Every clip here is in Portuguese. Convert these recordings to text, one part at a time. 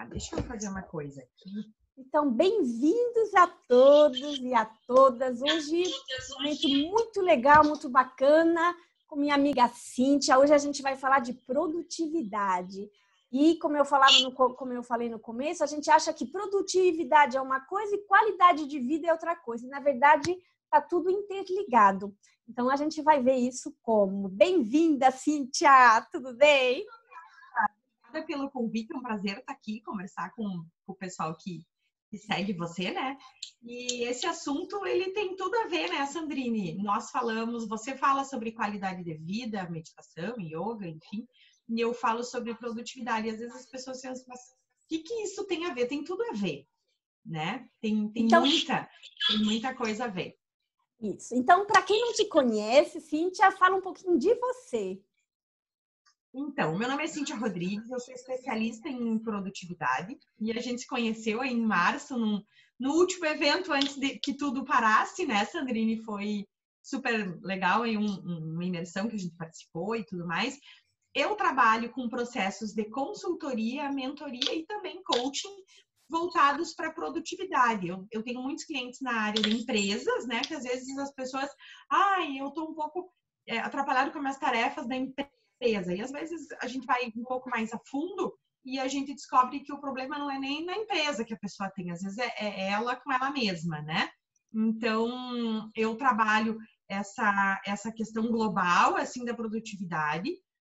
tá? Deixa eu fazer uma coisa aqui. Então, bem-vindos a todos e a todas. Hoje, um momento muito legal, muito bacana, com minha amiga Cíntia. Hoje a gente vai falar de produtividade. E como eu falei no começo, a gente acha que produtividade é uma coisa e qualidade de vida é outra coisa. E, na verdade, está tudo interligado. Então, a gente vai ver isso como. Bem-vinda, Cíntia! Tudo bem? Obrigada pelo convite, é um prazer estar aqui, conversar com o pessoal que segue você, né? E esse assunto, ele tem tudo a ver, né, Sandrine? Você fala sobre qualidade de vida, meditação, yoga, enfim, e eu falo sobre produtividade. E às vezes as pessoas pensam, mas o que isso tem a ver? Tem tudo a ver, né? Tem muita coisa a ver. Isso. Então, para quem não te conhece, Cíntia, fala um pouquinho de você. Então, meu nome é Cíntia Rodrigues, eu sou especialista em produtividade e a gente se conheceu em março, no último evento antes de que tudo parasse, né, Sandrine? Foi super legal, em uma imersão que a gente participou e tudo mais. Eu trabalho com processos de consultoria, mentoria e também coaching voltados para produtividade. Eu tenho muitos clientes na área de empresas, né, que às vezes as pessoas, eu estou um pouco atrapalhado com as minhas tarefas da empresa. E às vezes a gente vai um pouco mais a fundo e a gente descobre que o problema não é nem na empresa que a pessoa tem, às vezes é ela com ela mesma, né? Então, eu trabalho essa questão global, assim, da produtividade,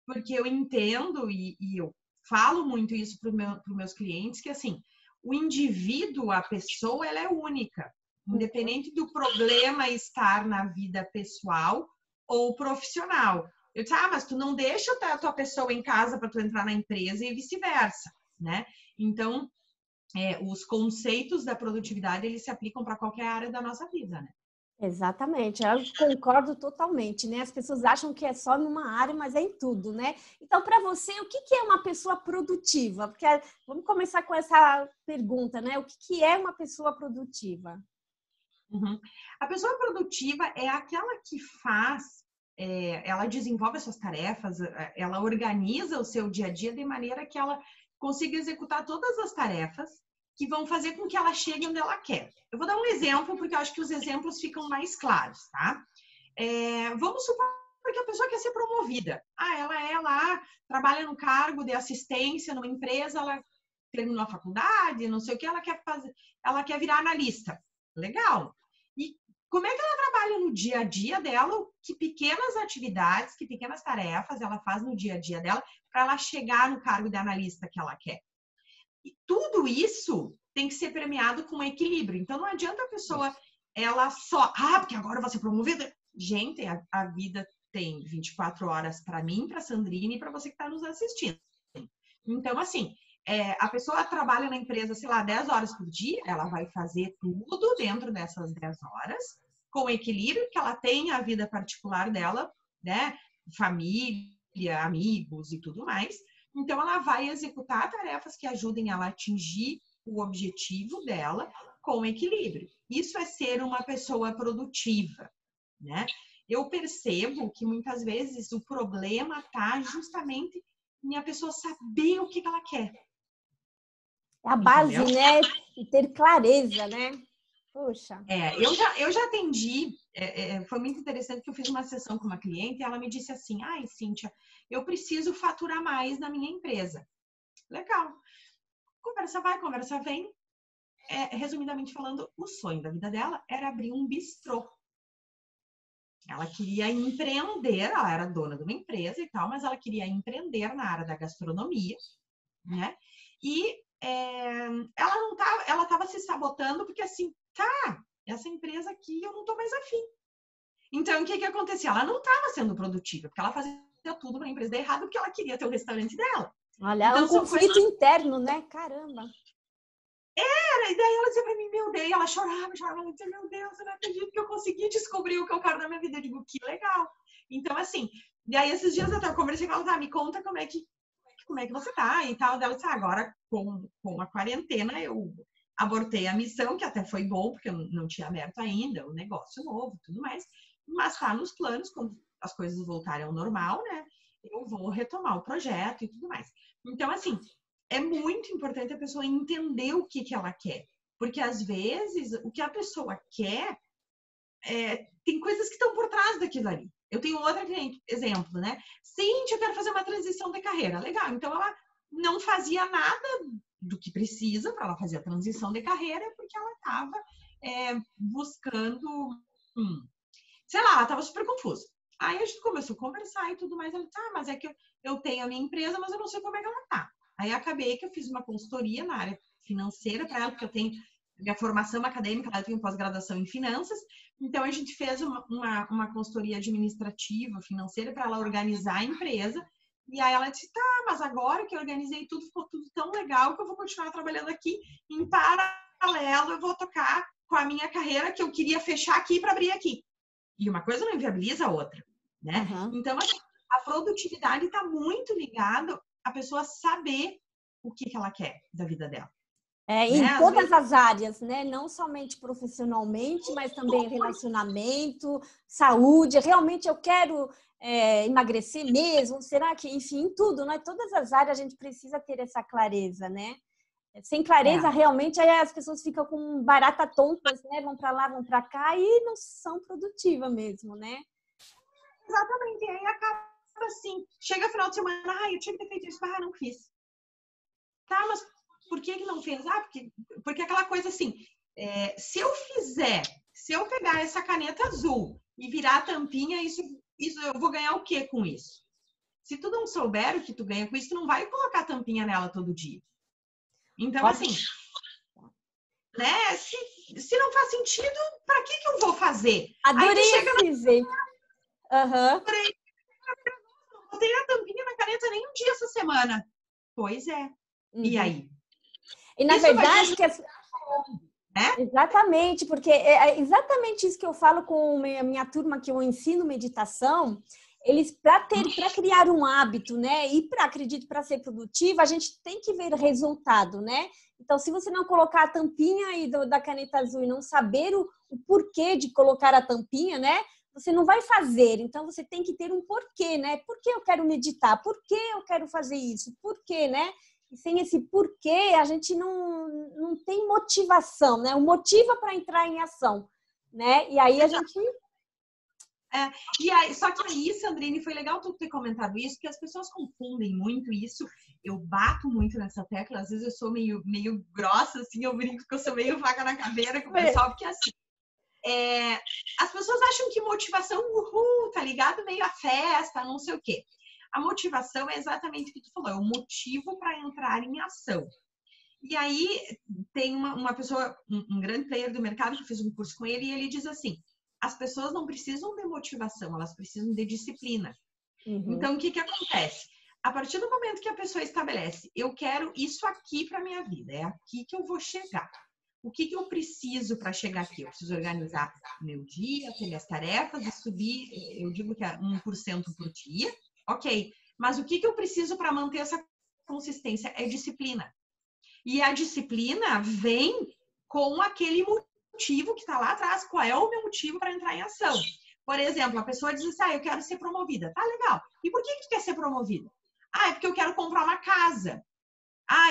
porque eu entendo e eu falo muito isso para os meus clientes, que, assim, o indivíduo, a pessoa, ela é única, independente do problema estar na vida pessoal ou profissional. Eu disse, mas tu não deixa a tua pessoa em casa para tu entrar na empresa e vice-versa, né? Então, os conceitos da produtividade, eles se aplicam para qualquer área da nossa vida, né? Exatamente, eu concordo totalmente, né? As pessoas acham que é só numa área, mas é em tudo, né? Então, para você, o que é uma pessoa produtiva? Porque vamos começar com essa pergunta, né? O que é uma pessoa produtiva? Uhum. A pessoa produtiva é aquela que ela desenvolve as suas tarefas, ela organiza o seu dia a dia de maneira que ela consiga executar todas as tarefas que vão fazer com que ela chegue onde ela quer. Eu vou dar um exemplo, porque eu acho que os exemplos ficam mais claros, tá? Vamos supor que a pessoa quer ser promovida. Ela trabalha no cargo de assistência numa empresa, ela terminou a faculdade, não sei o que, ela quer virar analista. Legal. E como é que ela trabalha no dia a dia dela? Que pequenas atividades, que pequenas tarefas ela faz no dia a dia dela para ela chegar no cargo de analista que ela quer? E tudo isso tem que ser premiado com equilíbrio. Então, não adianta a pessoa, ela só, porque agora eu vou ser promovida. Gente, a vida tem 24 horas para mim, para Sandrine e para você que está nos assistindo. Então, assim, a pessoa trabalha na empresa, sei lá, 10 horas por dia, ela vai fazer tudo dentro dessas 10 horas, com equilíbrio, que ela tem a vida particular dela, né? Família, amigos e tudo mais. Então, ela vai executar tarefas que ajudem ela a atingir o objetivo dela com equilíbrio. Isso é ser uma pessoa produtiva, né? Eu percebo que muitas vezes o problema está justamente em a pessoa saber o que ela quer. É a base, entendeu? né? E ter clareza, né? Poxa. Eu já atendi, foi muito interessante que eu fiz uma sessão com uma cliente e ela me disse assim, Cíntia, eu preciso faturar mais na minha empresa. Legal. Conversa vai, conversa vem. Resumidamente falando, o sonho da vida dela era abrir um bistrô. Ela queria empreender, ela era dona de uma empresa e tal, mas ela queria empreender na área da gastronomia, né? E ela estava se sabotando porque assim, essa empresa aqui eu não tô mais afim. Então, o que acontecia? Ela não estava sendo produtiva, porque ela fazia tudo na empresa errado, porque ela queria ter o restaurante dela. Olha, então, é um conflito interno, né? Caramba! E daí ela dizia pra mim, meu Deus, ela chorava, ela dizia, meu Deus, eu não acredito que eu consegui descobrir o que eu quero na minha vida. Eu digo, que legal. Então, assim, e aí esses dias até eu conversei com ela, me conta como é que você tá e tal. Ela disse, agora com a quarentena eu abortei a missão, que até foi bom, porque eu não tinha aberto ainda, o negócio novo e tudo mais, mas tá nos planos, quando as coisas voltarem ao normal, né, eu vou retomar o projeto e tudo mais. Então, assim, é muito importante a pessoa entender o que ela quer. Porque, às vezes, o que a pessoa quer, tem coisas que estão por trás daquilo ali. Eu tenho outra cliente, exemplo, né? Cintia, eu quero fazer uma transição de carreira. Legal, então ela não fazia nada do que precisa para ela fazer a transição de carreira, porque ela estava buscando, sei lá, ela estava super confusa. Aí a gente começou a conversar e tudo mais. Ela disse, mas é que eu tenho a minha empresa, mas eu não sei como é que ela tá. Aí acabei que eu fiz uma consultoria na área financeira para ela, porque eu tenho minha formação acadêmica, eu tenho pós-graduação em finanças. Então, a gente fez uma consultoria administrativa, financeira, para ela organizar a empresa. E aí ela disse, mas agora que eu organizei tudo, ficou tudo tão legal que eu vou continuar trabalhando aqui. Em paralelo, eu vou tocar com a minha carreira que eu queria fechar aqui para abrir aqui. E uma coisa não inviabiliza a outra, né? Uhum. Então, assim, a produtividade está muito ligada a pessoa saber o que ela quer da vida dela. Em todas as áreas, né? Não somente profissionalmente, mas também relacionamento, saúde. Realmente eu quero emagrecer mesmo? Será que, enfim, em tudo, né? Todas as áreas a gente precisa ter essa clareza, né? Sem clareza, realmente, aí as pessoas ficam com barata tontas, né? Vão para lá, vão para cá e não são produtivas mesmo, né? Exatamente. E aí acaba assim, chega final de semana, eu tinha que ter feito isso, não fiz. Tá, mas por que não fez? Porque aquela coisa assim, se eu pegar essa caneta azul e virar a tampinha, isso eu vou ganhar o quê com isso? Se tu não souber o que tu ganha com isso, tu não vai colocar a tampinha nela todo dia. Então, assim, né? Se não faz sentido, para que eu vou fazer? Adorei esse exemplo. Não botei a tampinha na caneta nem um dia essa semana. Pois é. E aí? E na verdade, exatamente, porque é exatamente isso que eu falo com minha turma que eu ensino meditação. Eles, para criar um hábito, né? E acredito, para ser produtiva, a gente tem que ver resultado, né? Então, se você não colocar a tampinha aí da caneta azul e não saber o porquê de colocar a tampinha, né? Você não vai fazer. Então, você tem que ter um porquê, né? Por que eu quero meditar? Por que eu quero fazer isso? Por quê, né? E sem esse porquê, a gente não tem motivação, né? O motiva para entrar em ação, né? E aí a gente... E aí, só que aí, Sandrine, foi legal tu ter comentado isso, porque as pessoas confundem muito isso. Eu bato muito nessa tecla, às vezes eu sou meio grossa, assim, eu brinco que eu sou meio vaca na caveira com o pessoal, porque assim, as pessoas acham que motivação, tá ligado? Meio a festa, não sei o quê. A motivação é exatamente o que tu falou, é o motivo para entrar em ação. E aí, tem uma pessoa, um grande player do mercado, que eu fiz um curso com ele, e ele diz assim, as pessoas não precisam de motivação, elas precisam de disciplina. Então, o que acontece? A partir do momento que a pessoa estabelece, eu quero isso aqui para minha vida, é aqui que eu vou chegar. O que eu preciso para chegar aqui? Eu preciso organizar meu dia, ter minhas tarefas e subir, eu digo que é 1% por dia, ok. Mas o que eu preciso para manter essa consistência? É disciplina. E a disciplina vem com aquele motivo que está lá atrás. Qual é o meu motivo para entrar em ação? Por exemplo, a pessoa diz assim, eu quero ser promovida. Tá, legal. E por que tu quer ser promovida? É porque eu quero comprar uma casa.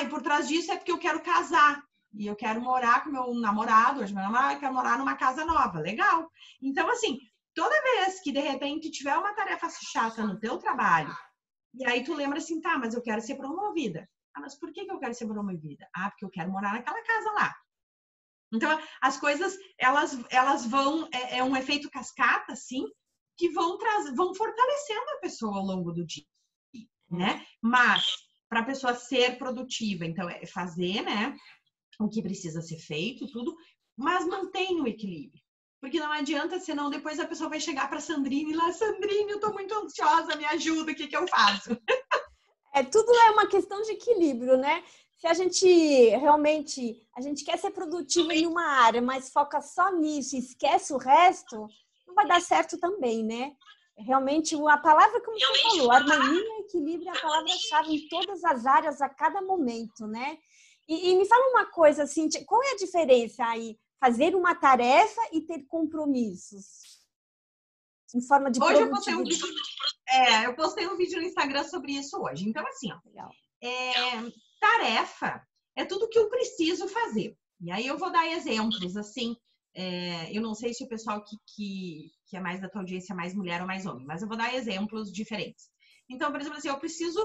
E por trás disso é porque eu quero casar. E eu quero morar com meu namorado, hoje meu namorado, eu quero morar numa casa nova. Legal. Então, assim, toda vez que de repente tiver uma tarefa chata no teu trabalho, e aí tu lembra assim, mas eu quero ser promovida. Mas por que eu quero ser promovida? Porque eu quero morar naquela casa lá. Então, as coisas, elas vão, é um efeito cascata, assim, que vão fortalecendo a pessoa ao longo do dia, né? Mas, para a pessoa ser produtiva, então, é fazer, né, o que precisa ser feito, tudo, mas mantém o equilíbrio. Porque não adianta, senão depois a pessoa vai chegar para a Sandrine e lá, Sandrine, eu tô muito ansiosa, me ajuda, o que eu faço? Tudo é uma questão de equilíbrio, né? Se a gente quer ser produtivo em uma área, mas foca só nisso e esquece o resto, não vai dar certo também, né? Realmente, a palavra, como você falou, harmonia e equilíbrio é a palavra-chave em todas as áreas, a cada momento, né? E me fala uma coisa, assim, qual é a diferença aí? Fazer uma tarefa e ter compromissos? Em forma de hoje produtividade. eu postei um vídeo no Instagram sobre isso hoje. Então, assim, tarefa é tudo que eu preciso fazer. E aí eu vou dar exemplos, assim, eu não sei se o pessoal que é mais da tua audiência é mais mulher ou mais homem, mas eu vou dar exemplos diferentes. Então, por exemplo, assim, eu preciso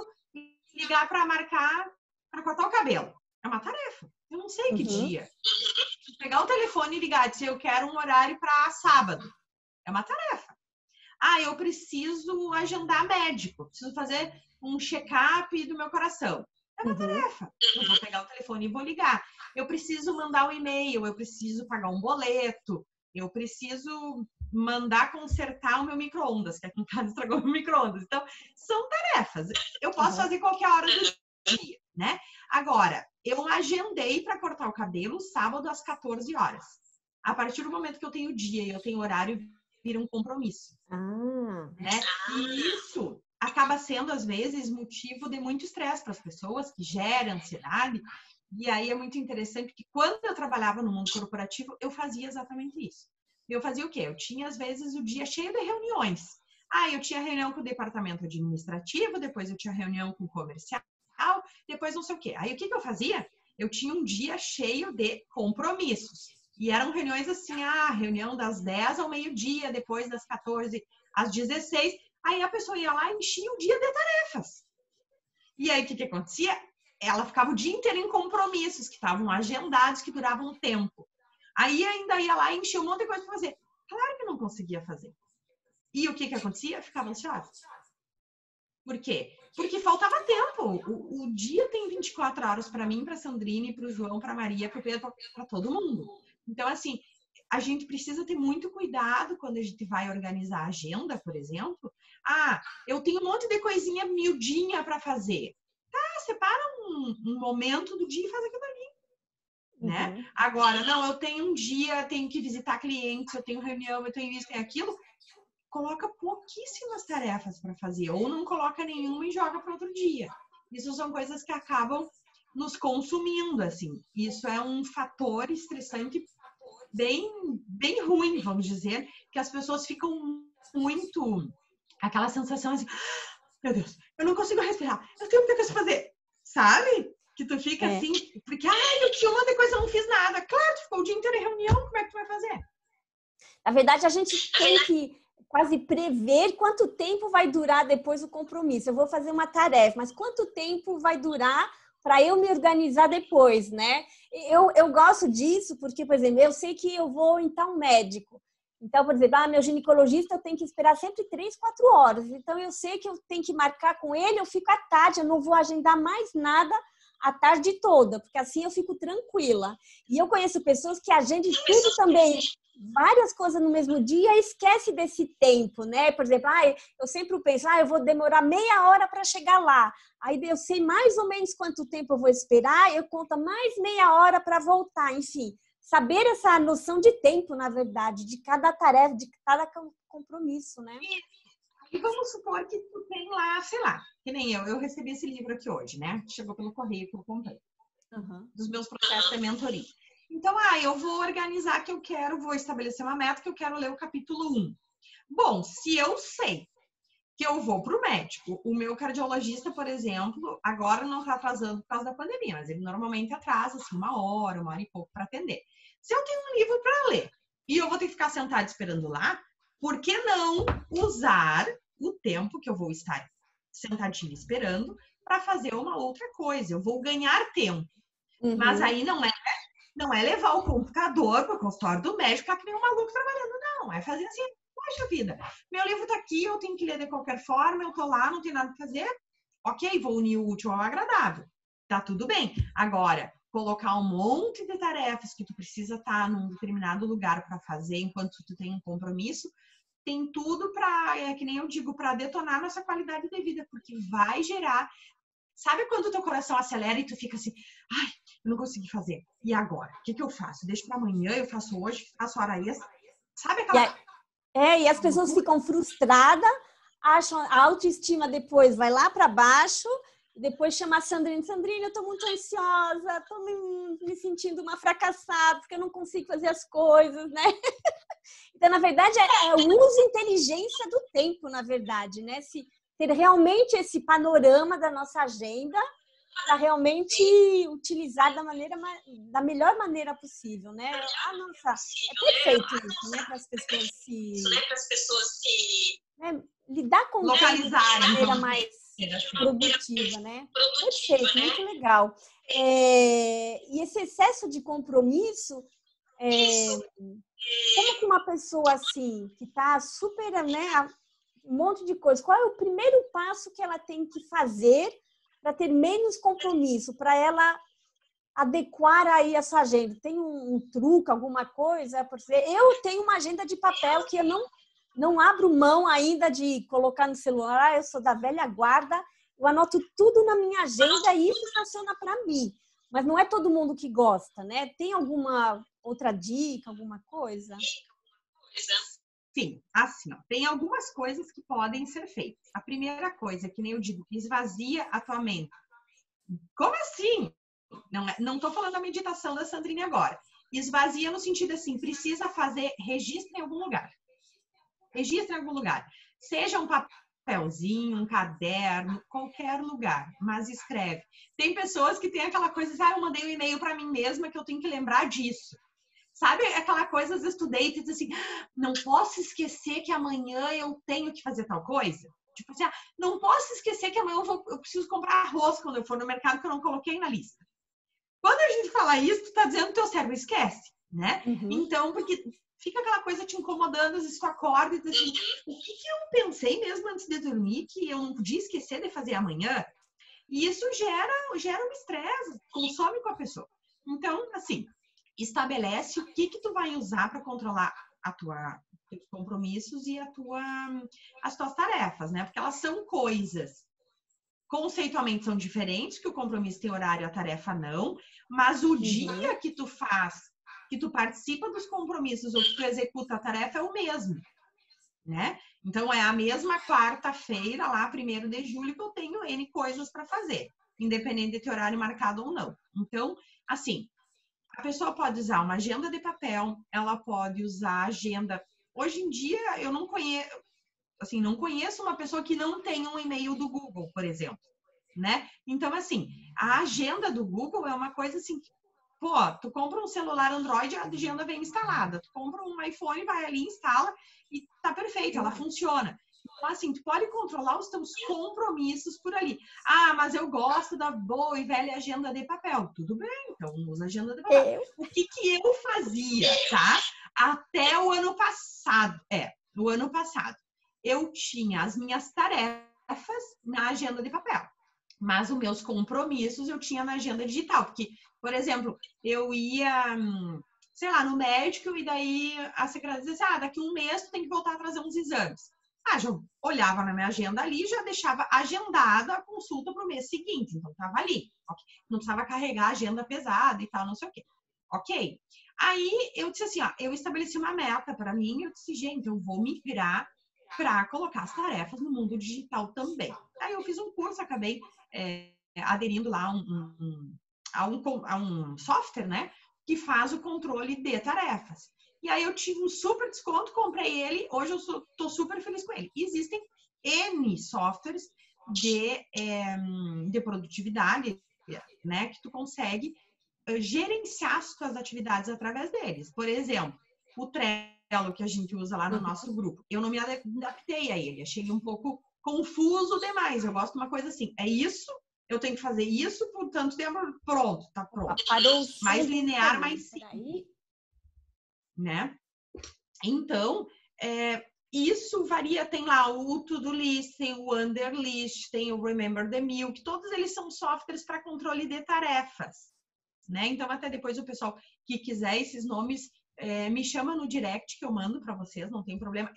ligar para marcar, para cortar o cabelo. É uma tarefa. Eu não sei que dia. Pegar o telefone e ligar, dizer eu quero um horário para sábado. É uma tarefa. Eu preciso agendar médico. Preciso fazer um check-up do meu coração. É uma tarefa. Eu vou pegar o telefone e vou ligar. Eu preciso mandar um e-mail. Eu preciso pagar um boleto. Eu preciso mandar consertar o meu micro-ondas, que aqui em casa estragou o meu micro-ondas. Então, são tarefas. Eu posso fazer qualquer hora do dia, né? Agora, eu agendei para cortar o cabelo sábado às 14 horas. A partir do momento que eu tenho dia e eu tenho horário, vira um compromisso. Né? E isso acaba sendo, às vezes, motivo de muito estresse para as pessoas, que gera ansiedade. E aí é muito interessante que quando eu trabalhava no mundo corporativo, eu fazia exatamente isso. Eu fazia o quê? Eu tinha, às vezes, o dia cheio de reuniões. Eu tinha reunião com o departamento administrativo, depois eu tinha reunião com o comercial, depois não sei o quê. Aí o que eu fazia? Eu tinha um dia cheio de compromissos. E eram reuniões assim, reunião das 10 ao meio-dia, depois das 14 às 16. Aí a pessoa ia lá e enchia o dia de tarefas. E aí o que acontecia? Ela ficava o dia inteiro em compromissos que estavam agendados, que duravam tempo. Aí ainda ia lá e enchia um monte de coisa para fazer. Claro que não conseguia fazer. E o que acontecia? Ficava ansiosa. Por quê? Porque faltava tempo. O dia tem 24 horas para mim, para a Sandrine, para o João, para a Maria, para o Pedro, para todo mundo. Então, assim, a gente precisa ter muito cuidado quando a gente vai organizar a agenda, por exemplo. Eu tenho um monte de coisinha miudinha para fazer. Separa um momento do dia e faz aquilo ali. Né? Agora, não, eu tenho um dia, tenho que visitar clientes, eu tenho reunião, eu tenho isso, tenho aquilo. Coloca pouquíssimas tarefas para fazer, ou não coloca nenhuma e joga para outro dia. Isso são coisas que acabam nos consumindo, assim. Isso é um fator estressante bem ruim, vamos dizer, que as pessoas ficam muito... Aquela sensação assim, meu Deus, eu não consigo respirar, eu tenho muita coisa para fazer, sabe? Que tu fica assim, porque, eu tinha uma coisa, eu não fiz nada. Claro, tu ficou o dia inteiro em reunião, como é que tu vai fazer? Na verdade, a gente tem que quase prever quanto tempo vai durar depois o compromisso. Eu vou fazer uma tarefa, mas quanto tempo vai durar para eu me organizar depois, né? Eu gosto disso porque, por exemplo, eu sei que eu vou em tal médico. Então, por exemplo, meu ginecologista eu tenho que esperar sempre 3, 4 horas. Então, eu sei que eu tenho que marcar com ele, eu fico à tarde, eu não vou agendar mais nada a tarde toda, porque assim eu fico tranquila. E eu conheço pessoas que agendam tudo também, várias coisas no mesmo dia, e esquece desse tempo, né? Por exemplo, eu sempre penso, eu vou demorar meia hora para chegar lá. Aí eu sei mais ou menos quanto tempo eu vou esperar, eu conto mais meia hora para voltar, enfim. Saber essa noção de tempo, na verdade, de cada tarefa, de cada compromisso, né? E vamos supor que tu tem lá, sei lá, que nem eu recebi esse livro aqui hoje, né? Chegou pelo correio que eu comprei. Dos meus processos de mentoria. Então, eu vou organizar que eu quero, vou estabelecer uma meta que eu quero ler o capítulo 1. Bom, se eu sei que eu vou para o médico, o meu cardiologista, por exemplo, agora não está atrasando por causa da pandemia, mas ele normalmente atrasa, assim, uma hora e pouco para atender. Se eu tenho um livro para ler e eu vou ter que ficar sentada esperando lá, por que não usar o tempo que eu vou estar sentadinha esperando para fazer uma outra coisa? Eu vou ganhar tempo. Mas aí não é levar o computador para o consultório do médico, que nem um maluco trabalhando, não. É fazer assim, poxa vida, meu livro está aqui, eu tenho que ler de qualquer forma, eu estou lá, não tenho nada para fazer. Ok, vou unir o útil ao agradável. Tá tudo bem. Agora, colocar um monte de tarefas que tu precisa estar num determinado lugar para fazer enquanto tu tem um compromisso, tem tudo para, que nem eu digo, para detonar nossa qualidade de vida, porque vai gerar... Sabe quando o teu coração acelera e tu fica assim, eu não consegui fazer. E agora? O que eu faço? Deixo para amanhã, eu faço hoje, faço hora extra. Sabe aquela... E as pessoas ficam frustradas, acham a autoestima depois vai lá para baixo, depois chama a Sandrine, eu estou muito ansiosa, estou me sentindo uma fracassada, porque eu não consigo fazer as coisas, né? Então, na verdade, é o uso inteligência do tempo, na verdade, né? Ter realmente esse panorama da nossa agenda para realmente utilizar da melhor maneira possível, né? Ah, nossa, é perfeito isso, né? Para as pessoas né, lidar com o tempo de maneira mais produtiva, né? Perfeito, muito legal. E esse excesso de compromisso, como que uma pessoa assim, que está super, né, um monte de coisa, qual é o primeiro passo que ela tem que fazer para ter menos compromisso, para ela adequar aí essa agenda? Tem um truque, alguma coisa? Eu tenho uma agenda de papel que eu não abro mão ainda de colocar no celular, eu sou da velha guarda, eu anoto tudo na minha agenda e isso funciona para mim. Mas não é todo mundo que gosta, né? Tem alguma outra dica, alguma coisa? Sim, assim, ó, tem algumas coisas que podem ser feitas. A primeira coisa, que nem eu digo, esvazia a tua mente. Como assim? Não estou falando da meditação da Sandrine agora. Esvazia no sentido assim, precisa fazer, registra em algum lugar. Registra em algum lugar. Seja um papelzinho, um caderno, qualquer lugar, mas escreve. Tem pessoas que têm aquela coisa, eu mandei um e-mail para mim mesma que eu tenho que lembrar disso. Sabe aquela coisa, às vezes tu deita e diz assim, não posso esquecer que amanhã eu tenho que fazer tal coisa. Tipo assim, não posso esquecer que amanhã eu preciso comprar arroz quando eu for no mercado que eu não coloquei na lista. Quando a gente fala isso, tu tá dizendo que teu cérebro esquece, né? Então, porque fica aquela coisa te incomodando, às vezes tu acorda e diz assim, o que eu pensei mesmo antes de dormir que eu não podia esquecer de fazer amanhã? E isso gera um estresse, consome com a pessoa. Então, assim, estabelece o que tu vai usar para controlar teus compromissos e as tuas tarefas, né? Porque elas são coisas. Conceitualmente são diferentes, que o compromisso tem horário, a tarefa não, mas o dia que tu que tu participa dos compromissos ou que tu executa a tarefa é o mesmo, né? Então, é a mesma quarta-feira, lá, 1º de julho, que eu tenho N coisas para fazer, independente de ter horário marcado ou não. Então, assim, a pessoa pode usar uma agenda de papel, ela pode usar agenda. Hoje em dia, eu não conheço uma pessoa que não tenha um e-mail do Google, por exemplo, né? Então, assim, a agenda do Google é uma coisa assim, pô, tu compra um celular Android, a agenda vem instalada. Tu compra um iPhone, vai ali, instala e tá perfeito, ela funciona. Então, assim, tu pode controlar os teus compromissos por ali. Ah, mas eu gosto da boa e velha agenda de papel. Tudo bem, então usa agenda de papel. O que eu fazia, tá? Até o ano passado. No ano passado. Eu tinha as minhas tarefas na agenda de papel. Mas os meus compromissos eu tinha na agenda digital. Porque, por exemplo, eu ia, sei lá, no médico e daí a secretária dizia, daqui um mês tu tem que voltar a trazer uns exames. Já olhava na minha agenda ali, já deixava agendada a consulta para o mês seguinte. Então, estava ali. Okay. Não precisava carregar a agenda pesada e tal, não sei o quê. Ok. Aí, eu disse assim, eu estabeleci uma meta para mim. Eu disse, gente, eu vou migrar para colocar as tarefas no mundo digital também. Aí, eu fiz um curso, acabei aderindo lá a um software, né? Que faz o controle de tarefas. E aí eu tive um super desconto, comprei ele, hoje eu tô super feliz com ele. Existem N softwares de produtividade, né, que tu consegue gerenciar as tuas atividades através deles. Por exemplo, o Trello que a gente usa lá no nosso grupo. Eu não me adaptei a ele, achei ele um pouco confuso demais. Eu gosto de uma coisa assim, é isso, eu tenho que fazer isso por tanto tempo, pronto, tá pronto. Mais linear, mais simples. Né? Então, isso varia, tem lá o To-Do List, tem o Underlist, tem o Remember the Milk, todos eles são softwares para controle de tarefas, né? Então, até depois o pessoal que quiser esses nomes, me chama no direct que eu mando para vocês, não tem problema.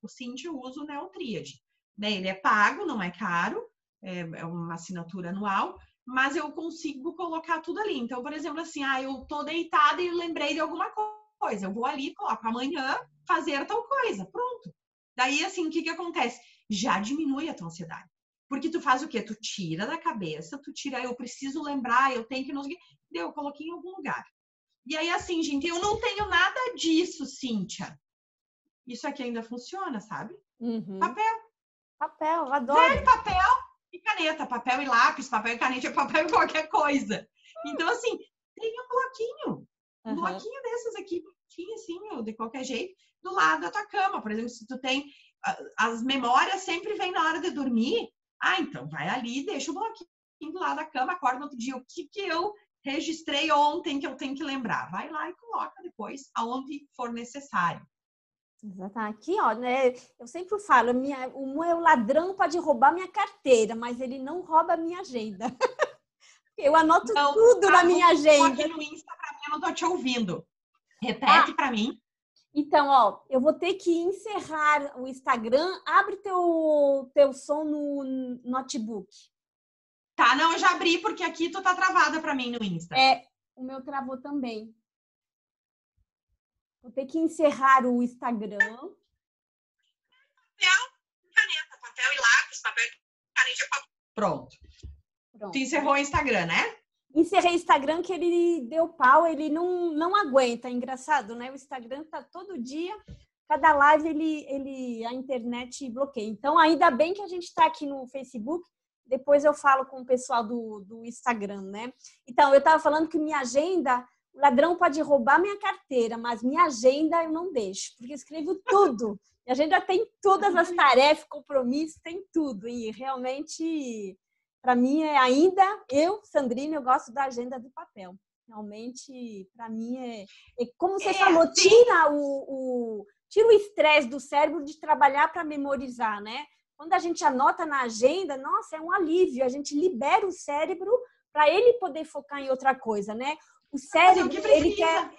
O Cintia, uso o Neotriad, né? Ele é pago, não é caro, é uma assinatura anual, mas eu consigo colocar tudo ali. Então, por exemplo, assim, eu tô deitada e lembrei de alguma coisa, eu vou ali e coloco amanhã fazer tal coisa, pronto. Daí, assim, o que acontece? Já diminui a tua ansiedade. Porque tu faz o quê? Tu tira da cabeça, eu preciso lembrar, eu tenho que... Eu coloquei em algum lugar. E aí, assim, gente, eu não tenho nada disso, Cíntia. Isso aqui ainda funciona, sabe? Papel. Papel, adoro. Velho papel. e caneta, papel e lápis, papel e caneta, papel e qualquer coisa. Então, assim, tem um bloquinho desses aqui, bonitinho, assim, de qualquer jeito, do lado da tua cama. Por exemplo, se tu tem as memórias sempre vêm na hora de dormir, então vai ali, deixa o bloquinho do lado da cama, acorda no outro dia, o que eu registrei ontem que eu tenho que lembrar. Vai lá e coloca depois aonde for necessário. Exatamente. Aqui, ó, né? Eu sempre falo, o meu ladrão pode roubar minha carteira, mas ele não rouba a minha agenda. Eu anoto tudo na minha agenda. Aqui no Insta, pra mim, eu não tô te ouvindo. Repete pra mim. Então, ó, eu vou ter que encerrar o Instagram. Abre teu som no notebook. Tá, não, eu já abri, porque aqui tu tá travada pra mim no Insta. O meu travou também. Vou ter que encerrar o Instagram. Caneta, papel e lápis, papel e caneta. Pronto. Tu encerrou o Instagram, né? Encerrei o Instagram, que ele deu pau, ele não aguenta. É engraçado, né? O Instagram tá todo dia, cada live a internet bloqueia. Então, ainda bem que a gente tá aqui no Facebook. Depois eu falo com o pessoal do Instagram, né? Então, eu tava falando que minha agenda, o ladrão pode roubar minha carteira, mas minha agenda eu não deixo, porque eu escrevo tudo. Minha agenda tem todas as tarefas, compromissos, tem tudo. E realmente, para mim, Sandrine, eu gosto da agenda do papel. Realmente, para mim, como você falou, tira o estresse do cérebro de trabalhar para memorizar, né? Quando a gente anota na agenda, nossa, é um alívio. A gente libera o cérebro para ele poder focar em outra coisa, né? O cérebro, ele quer...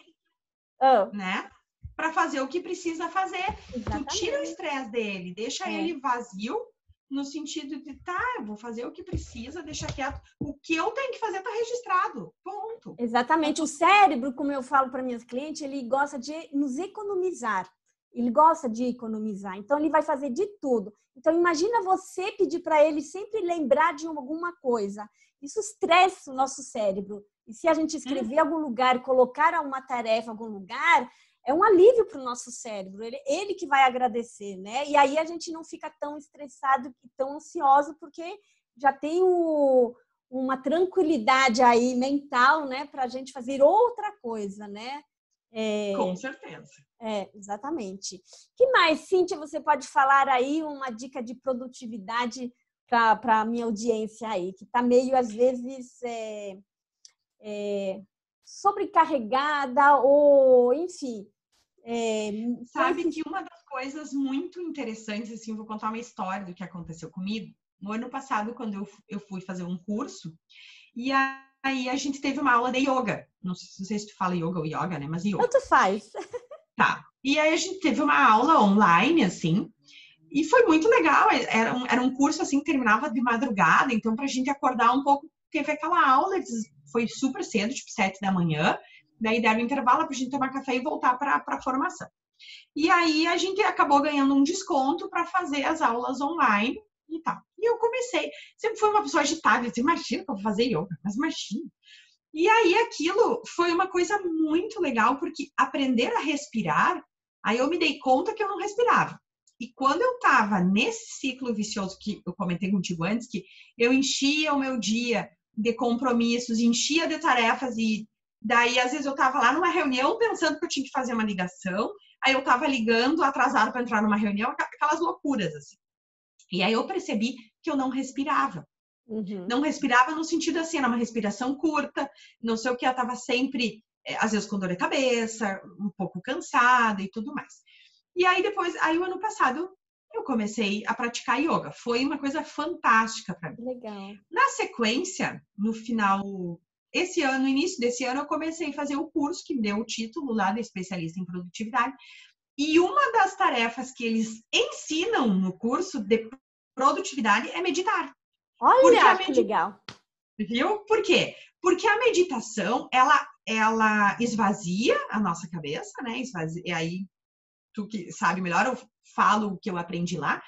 Né? Para fazer o que precisa fazer. Exatamente. Tu tira o estresse dele, deixa ele vazio, no sentido de, eu vou fazer o que precisa, deixa quieto. O que eu tenho que fazer tá registrado. Ponto. Exatamente. O cérebro, como eu falo para minhas clientes, ele gosta de nos economizar. Ele gosta de economizar, então ele vai fazer de tudo. Então imagina você pedir para ele sempre lembrar de alguma coisa. Isso estressa o nosso cérebro. E se a gente escrever em algum lugar, colocar uma tarefa em algum lugar, é um alívio para o nosso cérebro. Ele que vai agradecer, né? E aí a gente não fica tão estressado e tão ansioso, porque já tem uma tranquilidade aí mental, né? Para a gente fazer outra coisa, né? Com certeza. Exatamente. Que mais, Cíntia, você pode falar aí uma dica de produtividade para a minha audiência aí, que está meio, às vezes, sobrecarregada ou, enfim... Sabe que uma das coisas muito interessantes, assim, vou contar uma história do que aconteceu comigo. No ano passado, quando eu fui fazer um curso, e aí a gente teve uma aula de yoga. Não sei se tu fala yoga ou yoga, né? Mas yoga. Tanto faz. Tá. E aí a gente teve uma aula online, assim, e foi muito legal. Era um curso, assim, que terminava de madrugada, então pra gente acordar um pouco, teve aquela aula, foi super cedo, tipo 7 da manhã, daí deram intervalo pra gente tomar café e voltar pra formação. E aí a gente acabou ganhando um desconto para fazer as aulas online e tal. E eu comecei, sempre fui uma pessoa agitada, eu disse, imagina que eu vou fazer yoga, mas imagina. E aí aquilo foi uma coisa muito legal, porque aprender a respirar, aí eu me dei conta que eu não respirava. E quando eu estava nesse ciclo vicioso que eu comentei contigo antes, que eu enchia o meu dia de compromissos, enchia de tarefas, e daí às vezes eu estava lá numa reunião pensando que eu tinha que fazer uma ligação, aí eu estava ligando atrasado para entrar numa reunião, aquelas loucuras assim. E aí eu percebi que eu não respirava. Não respirava no sentido assim, era uma respiração curta, não sei o que, eu estava sempre, às vezes com dor de cabeça, um pouco cansada e tudo mais. E aí depois, o ano passado, eu comecei a praticar yoga. Foi uma coisa fantástica para mim. Legal. Na sequência, no final, no início desse ano, eu comecei a fazer o curso que me deu o título lá de especialista em produtividade. E uma das tarefas que eles ensinam no curso de produtividade é meditar. Olha, que legal. Viu? Por quê? Porque a meditação, ela esvazia a nossa cabeça, né? E aí, tu que sabe melhor, eu falo o que eu aprendi lá.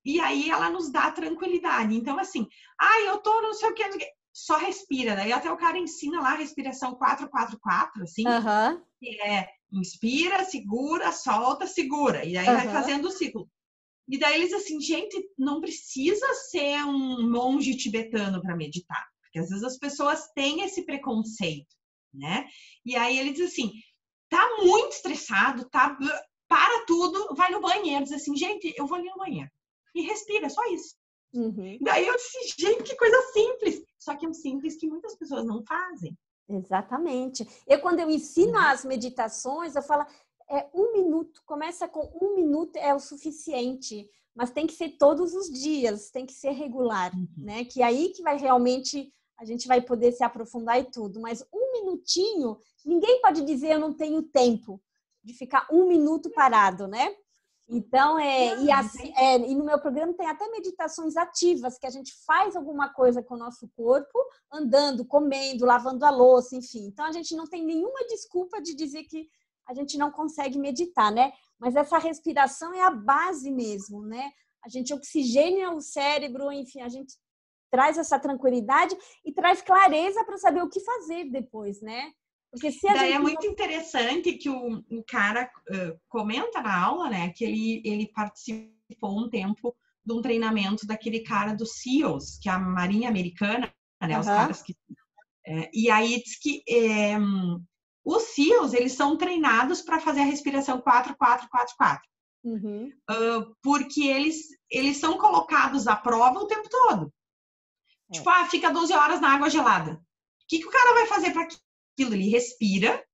E aí, ela nos dá tranquilidade. Então, assim, eu tô não sei o que, só respira. Daí até o cara ensina lá a respiração 4-4-4, assim. Que é inspira, segura, solta, segura. E aí vai fazendo o ciclo. E daí eles assim, gente, não precisa ser um monge tibetano para meditar, porque às vezes as pessoas têm esse preconceito, né? E aí ele diz assim, tá muito estressado, tá, para tudo, vai no banheiro, diz assim, gente, eu vou ali no banheiro e respira, só isso. Daí eu disse, gente, que coisa simples, só que é um simples que muitas pessoas não fazem. Exatamente. Quando eu ensino as meditações, eu falo, 1 minuto, começa com 1 minuto é o suficiente, mas tem que ser todos os dias, tem que ser regular, né? Que aí que vai realmente, a gente vai poder se aprofundar e tudo, mas 1 minutinho, ninguém pode dizer eu não tenho tempo de ficar 1 minuto parado, né? Então, e no meu programa tem até meditações ativas, que a gente faz alguma coisa com o nosso corpo, andando, comendo, lavando a louça, enfim. Então, a gente não tem nenhuma desculpa de dizer que a gente não consegue meditar, né? Mas essa respiração é a base mesmo, né? A gente oxigena o cérebro, enfim, a gente traz essa tranquilidade e traz clareza para saber o que fazer depois, né? Porque se a gente... é muito interessante que o cara comenta na aula, né, que ele participou um tempo de um treinamento daquele cara do SEALs, que é a Marinha Americana, né, os caras que... e aí diz que os SEALs, eles são treinados para fazer a respiração 4-4-4-4. Porque eles são colocados à prova o tempo todo. Tipo, fica 12 horas na água gelada. O que o cara vai fazer para aquilo? Ele respira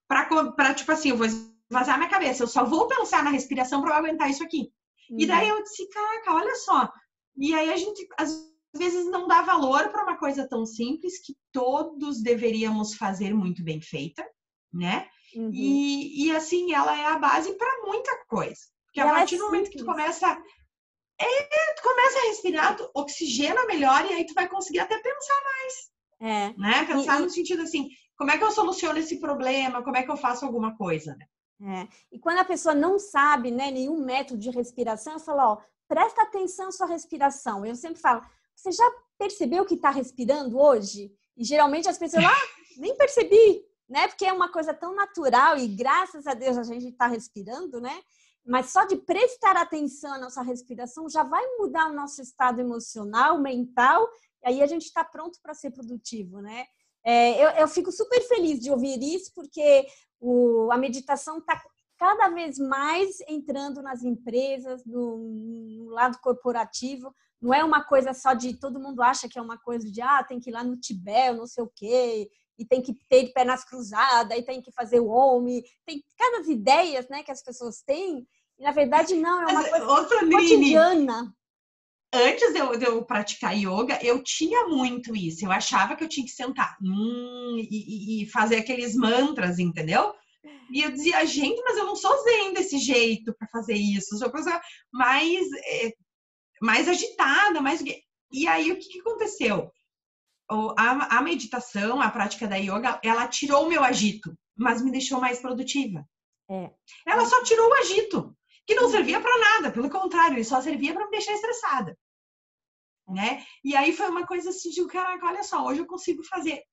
para tipo assim, eu vou esvaziar minha cabeça, eu só vou pensar na respiração para eu aguentar isso aqui. E daí eu disse, caraca, olha só. E aí a gente, às vezes, não dá valor para uma coisa tão simples que todos deveríamos fazer muito bem feita, né? E assim, ela é a base para muita coisa. Porque a partir do momento que tu começa a respirar, tu oxigena melhor e aí tu vai conseguir até pensar mais. Né? Pensar no sentido assim, como é que eu soluciono esse problema? Como é que eu faço alguma coisa, né? E quando a pessoa não sabe, né, nenhum método de respiração, eu falo, presta atenção à sua respiração. Eu sempre falo, você já percebeu que está respirando hoje? E geralmente as pessoas, nem percebi, né? Porque é uma coisa tão natural e graças a Deus a gente está respirando, né? Mas só de prestar atenção à nossa respiração já vai mudar o nosso estado emocional, mental, e aí a gente está pronto para ser produtivo, né? Eu fico super feliz de ouvir isso, porque a meditação está cada vez mais entrando nas empresas, no lado corporativo. Não é uma coisa só de todo mundo acha que é uma coisa de tem que ir lá no Tibete, não sei o quê, e tem que ter pernas cruzadas, e tem que fazer o OM. Tem cada ideias, né, que as pessoas têm, e na verdade não, é uma coisa cotidiana. Antes de eu praticar yoga, eu tinha muito isso. Eu achava que eu tinha que sentar e fazer aqueles mantras, entendeu? E eu dizia, gente, mas eu não sou zen desse jeito para fazer isso. Eu sou coisa mais agitada, mais... E aí, o que aconteceu? A meditação, a prática da yoga, ela tirou o meu agito, mas me deixou mais produtiva. Ela só tirou o agito, que não servia para nada. Pelo contrário, ele só servia para me deixar estressada. Né? E aí foi uma coisa assim de, caraca, olha só, hoje eu consigo fazer,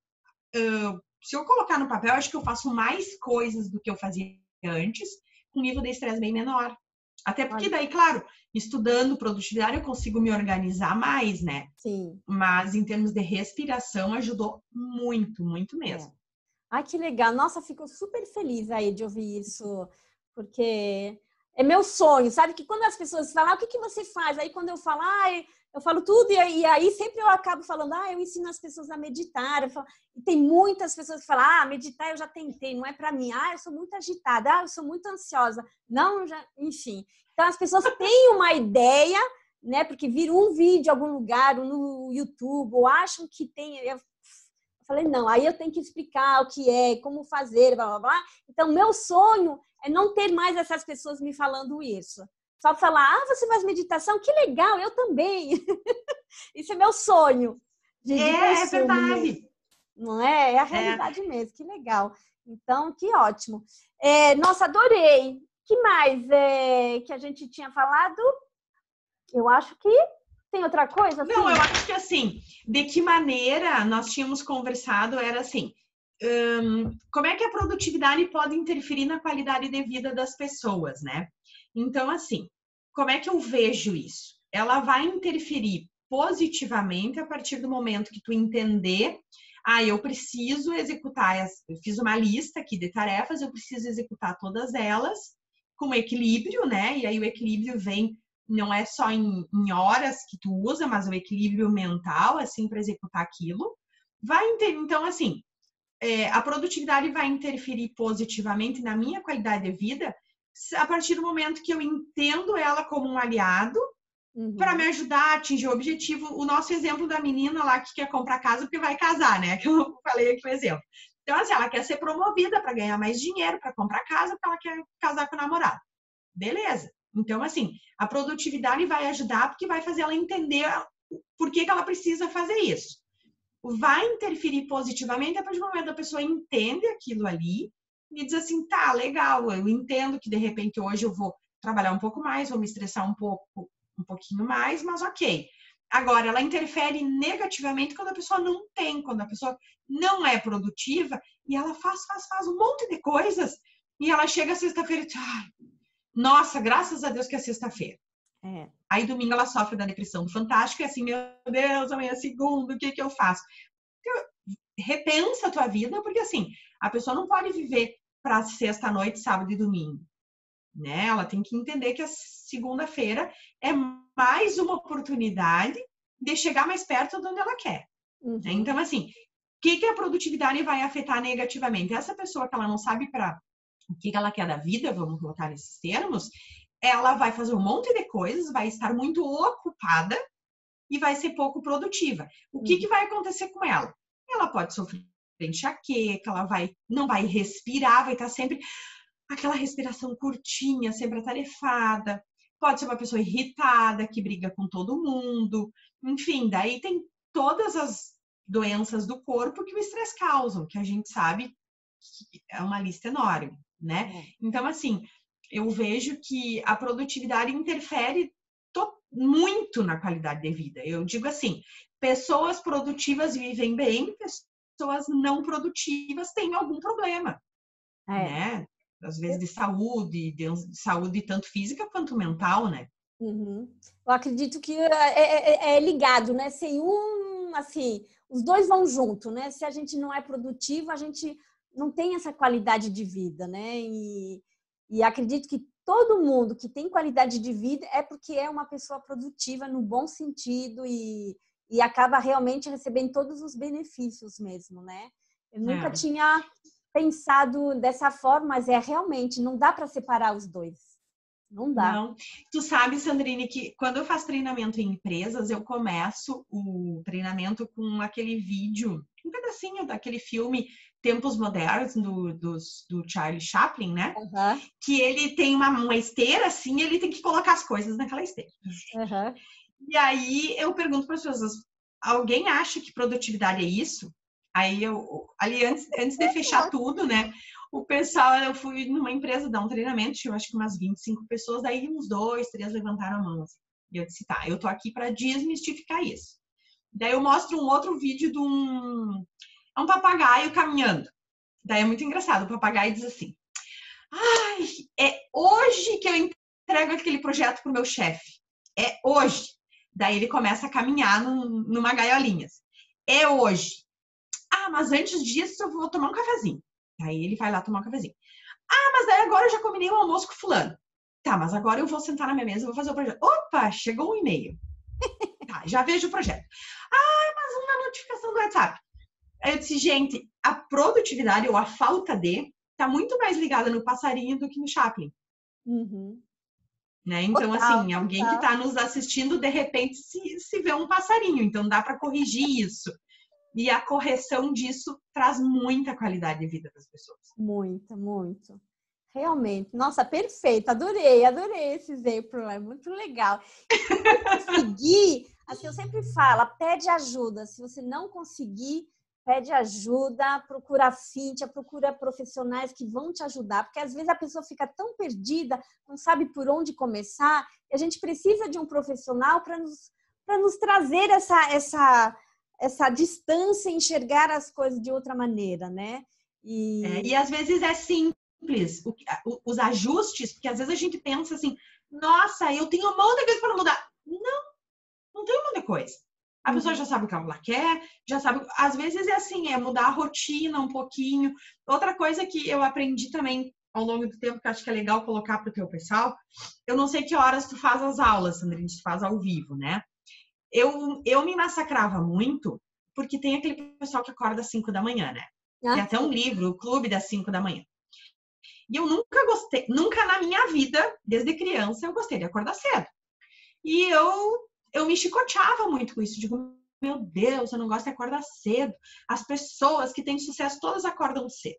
se eu colocar no papel, acho que eu faço mais coisas do que eu fazia antes, com nível de estresse bem menor. Até porque daí, claro, estudando produtividade eu consigo me organizar mais, né? Sim. Mas em termos de respiração ajudou muito, muito mesmo. Ai, que legal. Nossa, fico super feliz aí de ouvir isso, porque é meu sonho, sabe? Que quando as pessoas falam, o que você faz? Aí quando eu falo, eu falo tudo, e aí sempre eu acabo falando, eu ensino as pessoas a meditar. E tem muitas pessoas que falam, meditar eu já tentei, não é para mim. Eu sou muito agitada, eu sou muito ansiosa. Não, enfim. Então as pessoas têm uma ideia, né? Porque viram um vídeo em algum lugar, no YouTube, ou acham que tem... Eu falei, não, aí eu tenho que explicar o que é, como fazer, blá, blá, blá. Então, meu sonho é não ter mais essas pessoas me falando isso. Só falar, você faz meditação? Que legal, eu também. Isso é meu sonho. É verdade. Mesmo. Não é? É a realidade mesmo, que legal. Então, que ótimo. Nossa, adorei. Que mais que a gente tinha falado? Eu acho que tem outra coisa? Não, eu acho que assim, de que maneira nós tínhamos conversado era assim, como é que a produtividade pode interferir na qualidade de vida das pessoas, né? Então, assim, como é que eu vejo isso? Ela vai interferir positivamente a partir do momento que tu entender, eu preciso executar, eu fiz uma lista aqui de tarefas, eu preciso executar todas elas com equilíbrio, né? E aí o equilíbrio vem, não é só em horas que tu usa, mas o equilíbrio mental, assim, para executar aquilo. Então, assim, a produtividade vai interferir positivamente na minha qualidade de vida a partir do momento que eu entendo ela como um aliado para me ajudar a atingir o objetivo. O nosso exemplo da menina lá que quer comprar casa porque vai casar, né? Que eu falei aqui o exemplo. Então, assim, ela quer ser promovida para ganhar mais dinheiro, para comprar casa, porque ela quer casar com o namorado. Beleza. Então, assim, a produtividade vai ajudar porque vai fazer ela entender por que ela precisa fazer isso. Vai interferir positivamente a partir do momento que a pessoa entende aquilo ali e diz assim, tá, legal, eu entendo que de repente hoje eu vou trabalhar um pouco mais, vou me estressar um pouquinho mais, mas ok. Agora, ela interfere negativamente quando a pessoa não tem, quando a pessoa não é produtiva e ela faz um monte de coisas e ela chega sexta-feira e diz, nossa, graças a Deus que é sexta-feira. Aí domingo ela sofre da depressão do Fantástico e assim, meu Deus, amanhã é segunda, o que eu faço? Repensa a tua vida, porque assim, a pessoa não pode viver para sexta-noite, sábado e domingo, né? Ela tem que entender que a segunda-feira é mais uma oportunidade de chegar mais perto de onde ela quer. Né? Então, assim, o que a produtividade vai afetar negativamente? Essa pessoa que ela não sabe para o que ela quer da vida, vamos colocar nesses termos, ela vai fazer um monte de coisas, vai estar muito ocupada e vai ser pouco produtiva. O que vai acontecer com ela? Ela pode sofrer enxaqueca, ela não vai respirar, vai estar sempre aquela respiração curtinha, sempre atarefada. Pode ser uma pessoa irritada, que briga com todo mundo. Enfim, daí tem todas as doenças do corpo que o estresse causa, que a gente sabe que é uma lista enorme, né? Então, assim, eu vejo que a produtividade interfere muito na qualidade de vida. Eu digo assim, pessoas produtivas vivem bem, pessoas não produtivas têm algum problema, né? Às vezes de saúde tanto física quanto mental, né? Eu acredito que é ligado, né? Sem assim, os dois vão junto, né? Se a gente não é produtivo, a gente não tem essa qualidade de vida, né? E acredito que todo mundo que tem qualidade de vida é porque é uma pessoa produtiva no bom sentido e acaba realmente recebendo todos os benefícios mesmo, né? Eu nunca tinha pensado dessa forma, mas realmente, não dá para separar os dois. Não dá. Não. Tu sabe, Sandrine, que quando eu faço treinamento em empresas, eu começo o treinamento com aquele vídeo, um pedacinho daquele filme Tempos Modernos, do Charlie Chaplin, né? Que ele tem uma esteira, assim, ele tem que colocar as coisas naquela esteira. E aí eu pergunto para as pessoas, alguém acha que produtividade é isso? Aí ali antes de fechar tudo, né? O pessoal, eu fui numa empresa dar um treinamento, tinha acho que umas 25 pessoas, daí uns 2, 3 levantaram a mão. Assim. E eu disse, tá, eu tô aqui para desmistificar isso. Daí eu mostro um outro vídeo de um papagaio caminhando. Daí é muito engraçado, o papagaio diz assim, é hoje que eu entrego aquele projeto pro meu chefe. É hoje. Daí ele começa a caminhar numa gaiolinha. É hoje. Mas antes disso eu vou tomar um cafezinho. Aí ele vai lá tomar um cafezinho. Mas daí agora eu já combinei um almoço com fulano. Tá, mas agora eu vou sentar na minha mesa e vou fazer o projeto. Opa, chegou um e-mail. Tá, já vejo o projeto. Mas uma notificação do WhatsApp. Aí eu disse, gente, a produtividade ou a falta de tá muito mais ligada no passarinho do que no Chaplin. Né? Então, assim, alguém que tá nos assistindo, de repente, se vê um passarinho. Então, dá para corrigir isso. E a correção disso traz muita qualidade de vida para as pessoas. Muito, muito. Realmente. Nossa, perfeito. Adorei esse exemplo. É muito legal. Se conseguir, assim, eu sempre falo, pede ajuda. Se você não conseguir, pede ajuda, procura a Cíntia, procura profissionais que vão te ajudar. Porque às vezes a pessoa fica tão perdida, não sabe por onde começar. E a gente precisa de um profissional para nos trazer essa distância, enxergar as coisas de outra maneira, né? E às vezes é simples, simples, os ajustes, porque às vezes a gente pensa assim, nossa, eu tenho um monte de coisa para mudar. Não tem um monte de coisa. A pessoa já sabe o que ela quer, já sabe. Às vezes é assim, é mudar a rotina um pouquinho. Outra coisa que eu aprendi também ao longo do tempo, que eu acho que é legal colocar para o teu pessoal, eu não sei que horas tu faz as aulas, Sandrine, tu faz ao vivo, né? Eu me massacrava muito, porque tem aquele pessoal que acorda às 5 da manhã, né? Tem até um livro, o Clube das 5 da manhã. E eu nunca gostei, nunca na minha vida, desde criança, eu gostei de acordar cedo. E eu me chicoteava muito com isso. Digo, meu Deus, eu não gosto de acordar cedo. As pessoas que têm sucesso, todas acordam cedo.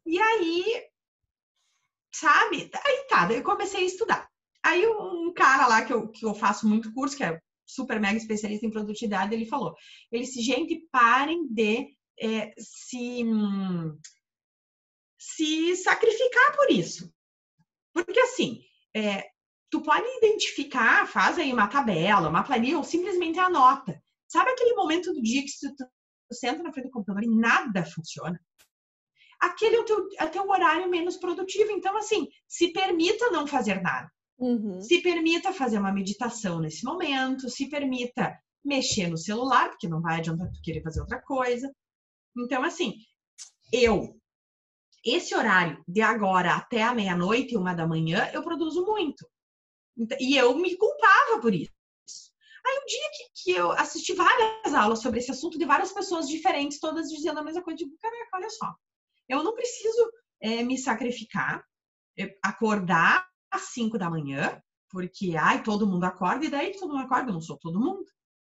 E aí, sabe? Aí tá, daí eu comecei a estudar. Aí um cara lá que eu faço muito curso, que é super mega especialista em produtividade, ele falou, ele disse, gente, parem de se sacrificar por isso. Porque assim, tu pode identificar, faz aí uma tabela, uma planilha, ou simplesmente anota. Sabe aquele momento do dia que tu senta na frente do computador e nada funciona? Aquele é o teu horário menos produtivo. Então, assim, se permita não fazer nada. Uhum. Se permita fazer uma meditação nesse momento, se permita mexer no celular, porque não vai adiantar tu querer fazer outra coisa. Então, assim, esse horário de agora até a meia-noite, 1 da manhã, eu produzo muito. E eu me culpava por isso. Aí um dia que eu assisti várias aulas sobre esse assunto de várias pessoas diferentes, todas dizendo a mesma coisa, eu digo, caraca, olha só, eu não preciso me sacrificar, acordar às 5 da manhã, porque, todo mundo acorda, e daí que todo mundo acorda, eu não sou todo mundo.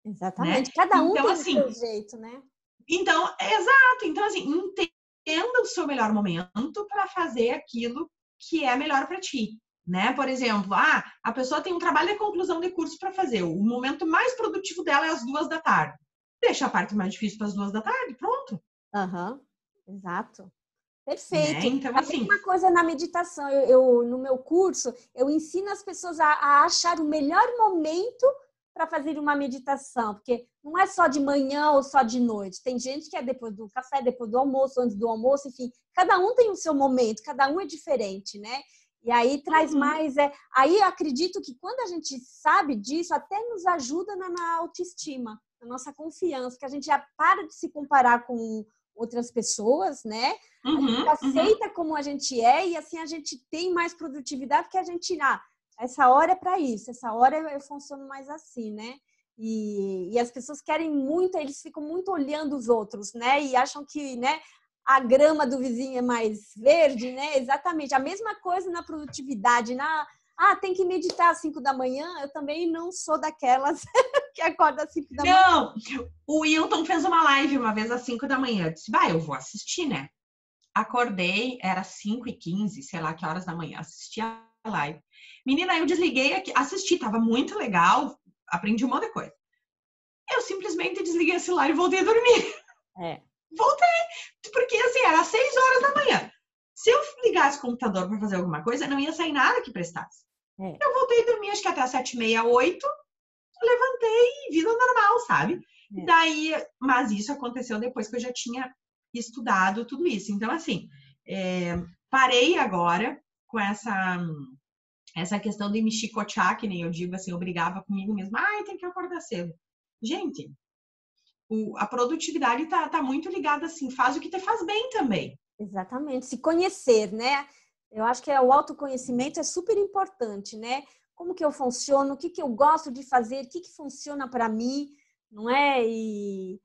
Exatamente, Né? cada um então, tem assim, o seu jeito, né? Então, exato. Então, assim, entenda o seu melhor momento para fazer aquilo que é melhor para ti. Né? Por exemplo, a pessoa tem um trabalho de conclusão de curso para fazer. O momento mais produtivo dela é às 2 da tarde. Deixa a parte mais difícil para as 2 da tarde, pronto. Exato. Né? Perfeito. Então, A assim, mesma coisa na meditação. Eu no meu curso, eu ensino as pessoas a achar o melhor momento para fazer uma meditação, porque não é só de manhã ou só de noite. Tem gente que é depois do café, depois do almoço, antes do almoço, enfim. Cada um tem o seu momento, cada um é diferente, né? E aí traz mais... Aí eu acredito que quando a gente sabe disso, até nos ajuda na autoestima, na nossa confiança, que a gente já para de se comparar com outras pessoas, né? A gente aceita como a gente é e assim a gente tem mais produtividade porque a gente... essa hora é para isso, essa hora eu funciono mais assim, né? E as pessoas querem muito, eles ficam muito olhando os outros, né? E acham que, né, a grama do vizinho é mais verde, né? Exatamente. A mesma coisa na produtividade, tem que meditar às 5 da manhã. Eu também não sou daquelas que acorda às 5 da manhã. Não, o Wilton fez uma live uma vez às 5 da manhã. Eu disse, eu vou assistir, né? Acordei, era 5h15, sei lá que horas da manhã. Assisti a live. Menina, eu desliguei aqui, assisti, tava muito legal, aprendi um monte de coisa. Eu simplesmente desliguei o celular e voltei a dormir. Voltei, porque assim, era 6 horas da manhã. Se eu ligasse o computador para fazer alguma coisa, não ia sair nada que prestasse. Eu voltei a dormir, acho que até 7h30, 8h, levantei, vida normal, sabe? Daí, mas isso aconteceu depois que eu já tinha estudado tudo isso. Então, assim, parei agora com essa questão de me chicotear, que nem eu digo assim, eu brigava comigo mesma, tem que acordar cedo. Gente, a produtividade tá muito ligada assim, faz o que te faz bem também. Exatamente, se conhecer, né? Eu acho que o autoconhecimento é super importante, né? Como que eu funciono, o que eu gosto de fazer, o que funciona para mim, não é? E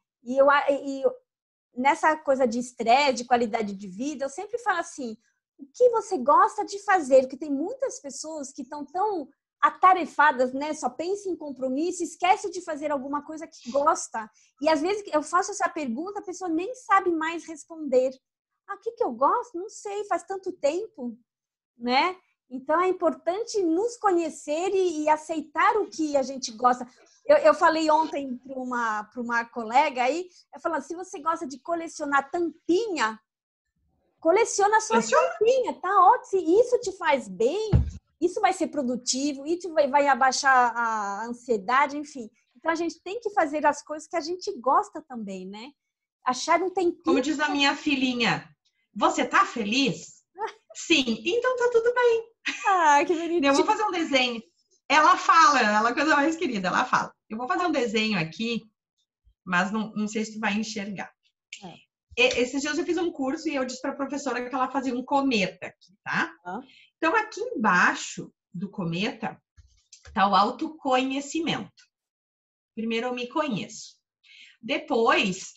nessa coisa de estresse, de qualidade de vida, eu sempre falo assim, o que você gosta de fazer? Porque tem muitas pessoas que estão tão atarefadas, né? Só pensam em compromisso, esquece de fazer alguma coisa que gosta. E às vezes eu faço essa pergunta, a pessoa nem sabe mais responder. O que eu gosto? Não sei, faz tanto tempo, né? Então é importante nos conhecer e aceitar o que a gente gosta. Eu falei ontem para uma colega aí, eu falando, se você gosta de colecionar tampinha, coleciona só tampinha, tá ótimo. Se isso te faz bem, isso vai ser produtivo, isso vai abaixar a ansiedade, enfim. Então a gente tem que fazer as coisas que a gente gosta também, né? Achar um tempinho. Como diz a minha filhinha, você tá feliz? Sim, então tá tudo bem. Ah, que bonitinho. Eu vou fazer um desenho. Ela fala, ela é a coisa mais querida, ela fala. Eu vou fazer um desenho aqui, mas não sei se tu vai enxergar. Esses dias eu fiz um curso e eu disse para a professora que ela fazia um cometa aqui, tá? Então, aqui embaixo do cometa tá o autoconhecimento. Primeiro eu me conheço. Depois,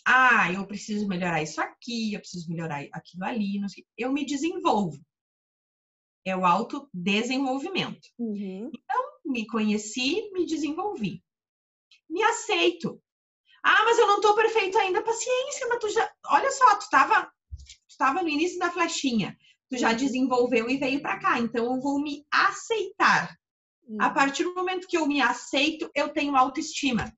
eu preciso melhorar isso aqui, eu preciso melhorar aquilo ali, não sei. Eu me desenvolvo. É o autodesenvolvimento. Então, me conheci, me desenvolvi. Me aceito. Mas eu não tô perfeito ainda. Paciência, mas tu já... Olha só, tu tava no início da flechinha. Tu já desenvolveu e veio para cá. Então, eu vou me aceitar. A partir do momento que eu me aceito, eu tenho autoestima.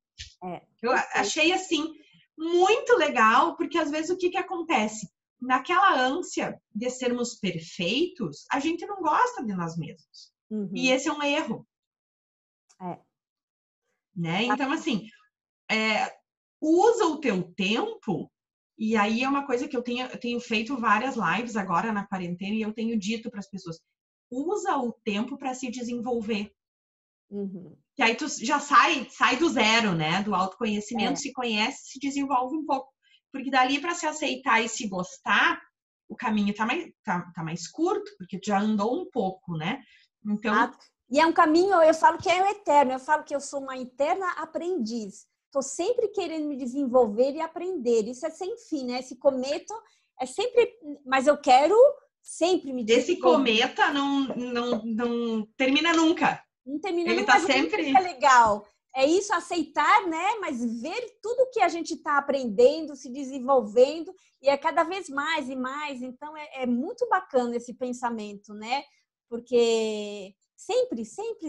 Eu achei, assim, muito legal, porque às vezes o que acontece? Naquela ânsia de sermos perfeitos, a gente não gosta de nós mesmos. E esse é um erro. Né? Então, assim, usa o teu tempo, e aí é uma coisa que eu tenho feito várias lives agora na quarentena, e eu tenho dito para as pessoas, usa o tempo para se desenvolver. Que aí tu já sai do zero, né? Do autoconhecimento, se conhece, se desenvolve um pouco. Porque dali para se aceitar e se gostar, o caminho tá mais curto, porque tu já andou um pouco, né? Então... E é um caminho, eu falo que é o eterno, eu falo que eu sou uma eterna aprendiz. Estou sempre querendo me desenvolver e aprender. Isso é sem fim, né? Esse cometa é sempre... Mas eu quero sempre me desenvolver. Esse cometa não termina nunca. Não termina Ele nunca, tá mas sempre... é legal. É isso, aceitar, né? Mas ver tudo que a gente está aprendendo, se desenvolvendo, e é cada vez mais e mais. Então, é muito bacana esse pensamento, né? Porque sempre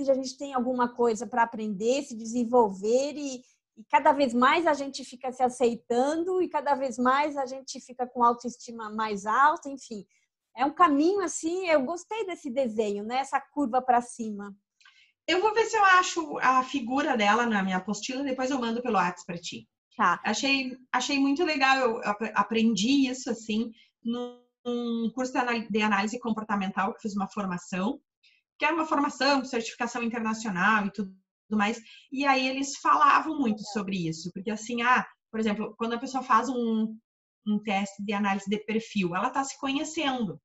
a gente tem alguma coisa para aprender, se desenvolver, e cada vez mais a gente fica se aceitando, e cada vez mais a gente fica com autoestima mais alta, enfim. É um caminho, assim, eu gostei desse desenho, né? Essa curva para cima. Eu vou ver se eu acho a figura dela na minha apostila, depois eu mando pelo WhatsApp para ti. Tá. Achei muito legal, eu aprendi isso, assim, num curso de análise comportamental, que fiz uma formação, que era uma formação, certificação internacional e tudo mais, e aí eles falavam muito sobre isso, porque assim, por exemplo, quando a pessoa faz um teste de análise de perfil, ela está se conhecendo.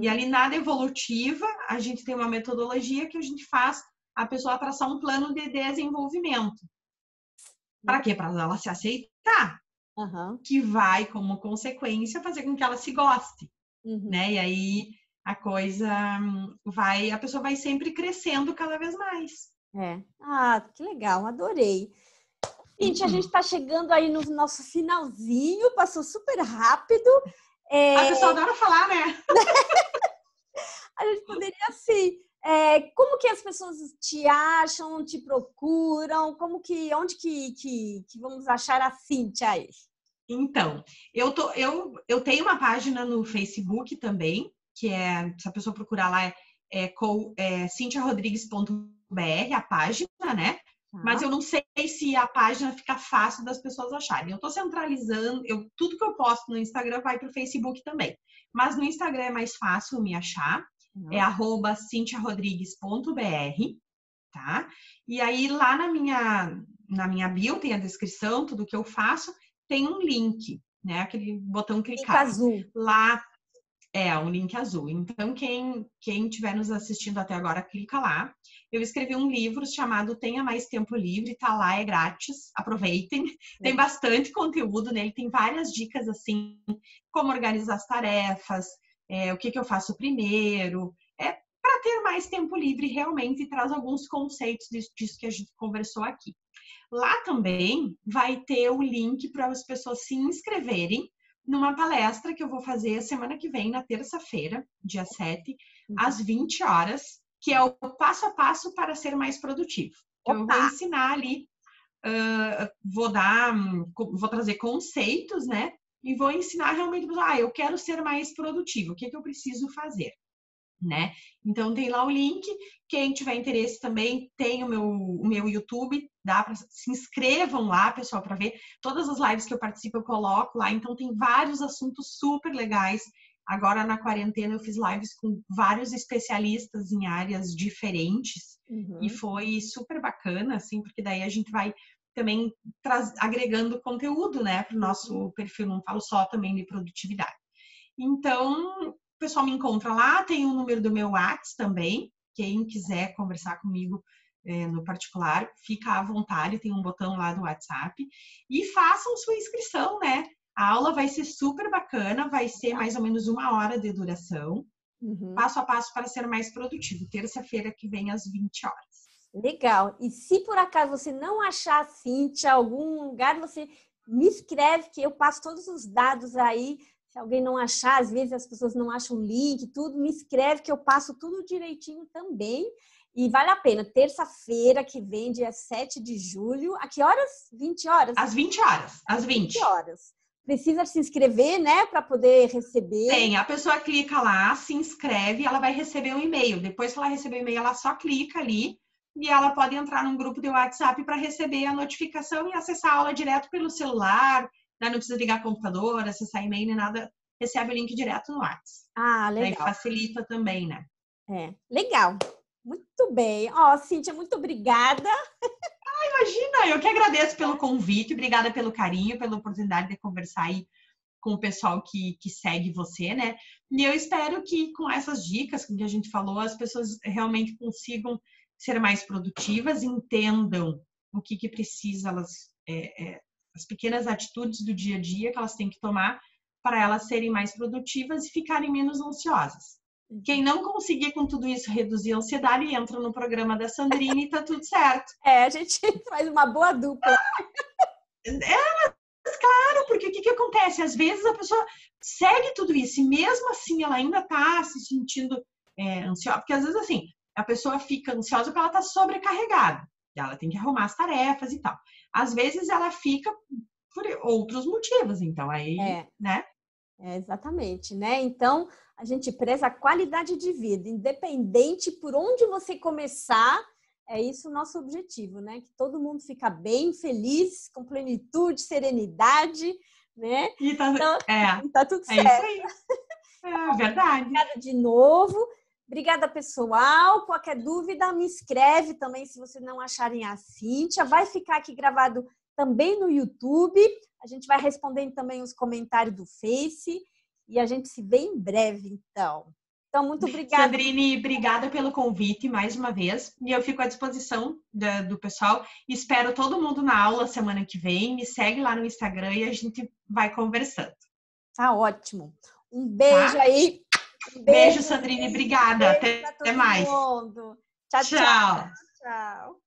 E ali na evolutiva, a gente tem uma metodologia que a gente faz a pessoa traçar um plano de desenvolvimento. Para quê? Para ela se aceitar. Que vai, como consequência, fazer com que ela se goste. Né? E aí a coisa a pessoa vai sempre crescendo cada vez mais. Que legal, adorei. Gente, a gente está chegando aí no nosso finalzinho, passou super rápido. A pessoa adora falar, né? A gente poderia, assim, como que as pessoas te acham, te procuram, onde que vamos achar a Cíntia aí? Então, eu tenho uma página no Facebook também, que se a pessoa procurar lá, cinciarodrigues.br, a página, né? Mas eu não sei se a página fica fácil das pessoas acharem. Eu estou centralizando, tudo que eu posto no Instagram vai para o Facebook também. Mas no Instagram é mais fácil me achar, é @cinciarodrigues.br, tá? E aí lá na minha bio tem a descrição, tudo que eu faço, tem um link, né? Aquele botão clicar. Link azul. Lá um link azul. Então, quem estiver nos assistindo até agora, clica lá. Eu escrevi um livro chamado Tenha Mais Tempo Livre, tá lá, é grátis, aproveitem. Tem bastante conteúdo nele, tem várias dicas, assim, como organizar as tarefas, o que eu faço primeiro, para ter mais tempo livre realmente, e traz alguns conceitos disso que a gente conversou aqui. Lá também vai ter o link para as pessoas se inscreverem numa palestra que eu vou fazer semana que vem, na terça-feira, dia 7, às 20 horas, que é o passo a passo para ser mais produtivo. Então, eu vou ensinar ali, vou trazer conceitos, né? E vou ensinar realmente, eu quero ser mais produtivo, o que eu preciso fazer, né? Então, tem lá o link. Quem tiver interesse também, tem o meu YouTube, se inscrevam lá, pessoal, para ver todas as lives que eu participo, eu coloco lá. Então, tem vários assuntos super legais Agora, na quarentena, eu fiz lives com vários especialistas em áreas diferentes e foi super bacana, assim, porque daí a gente vai também agregando conteúdo, né, para o nosso perfil. Não falo só também de produtividade. Então, o pessoal me encontra lá, tem o número do meu WhatsApp também. Quem quiser conversar comigo no particular, fica à vontade, tem um botão lá do WhatsApp. E façam sua inscrição, né? A aula vai ser super bacana, vai ser mais ou menos 1 hora de duração. Passo a passo para ser mais produtivo. Terça-feira que vem às 20 horas. Legal. E se por acaso você não achar a Cíntia em algum lugar, você me escreve que eu passo todos os dados aí. Se alguém não achar, às vezes as pessoas não acham o link, tudo, me escreve que eu passo tudo direitinho também. E vale a pena. Terça-feira que vem, dia 7 de julho. A que horas? 20 horas? Às 20 horas. Às 20 horas. Precisa se inscrever, né, para poder receber. Tem, a pessoa clica lá, se inscreve, ela vai receber um e-mail. Depois que ela receber o e-mail, ela só clica ali e ela pode entrar num grupo de WhatsApp para receber a notificação e acessar a aula direto pelo celular. Né? Não precisa ligar computador, acessar e-mail nem nada. Recebe o link direto no WhatsApp. Ah, legal. Daí facilita também, né? Legal. Muito bem. Ó, Cíntia, muito obrigada. Imagina, eu que agradeço pelo convite, obrigada pelo carinho, pela oportunidade de conversar aí com o pessoal que segue você, né? E eu espero que com essas dicas que a gente falou, as pessoas realmente consigam ser mais produtivas, entendam o que precisa, as pequenas atitudes do dia a dia que elas têm que tomar para elas serem mais produtivas e ficarem menos ansiosas. Quem não conseguir com tudo isso reduzir a ansiedade, entra no programa da Sandrine e tá tudo certo. A gente faz uma boa dupla. Mas claro, porque o que acontece? Às vezes a pessoa segue tudo isso e mesmo assim ela ainda tá se sentindo ansiosa. Porque às vezes assim, a pessoa fica ansiosa porque ela tá sobrecarregada. Ela tem que arrumar as tarefas e tal. Às vezes ela fica por outros motivos, então aí, né? Exatamente, né? Então, a gente preza a qualidade de vida, independente por onde você começar, é isso o nosso objetivo, né? Que todo mundo fica bem, feliz, com plenitude, serenidade, né? E tá, então, tá tudo certo. É isso aí. É verdade. Obrigada de novo. Obrigada, pessoal. Qualquer dúvida, me escreve também se vocês não acharem a Cíntia. Vai ficar aqui gravado também no YouTube. A gente vai respondendo também os comentários do Face. E a gente se vê em breve, então. Então, muito obrigada. Sandrine, obrigada pelo convite mais uma vez. E eu fico à disposição do pessoal. Espero todo mundo na aula semana que vem. Me segue lá no Instagram e a gente vai conversando. Tá ótimo. Um beijo aí. Beijo, Sandrine. Obrigada. Até mais. Tchau, tchau. Tchau.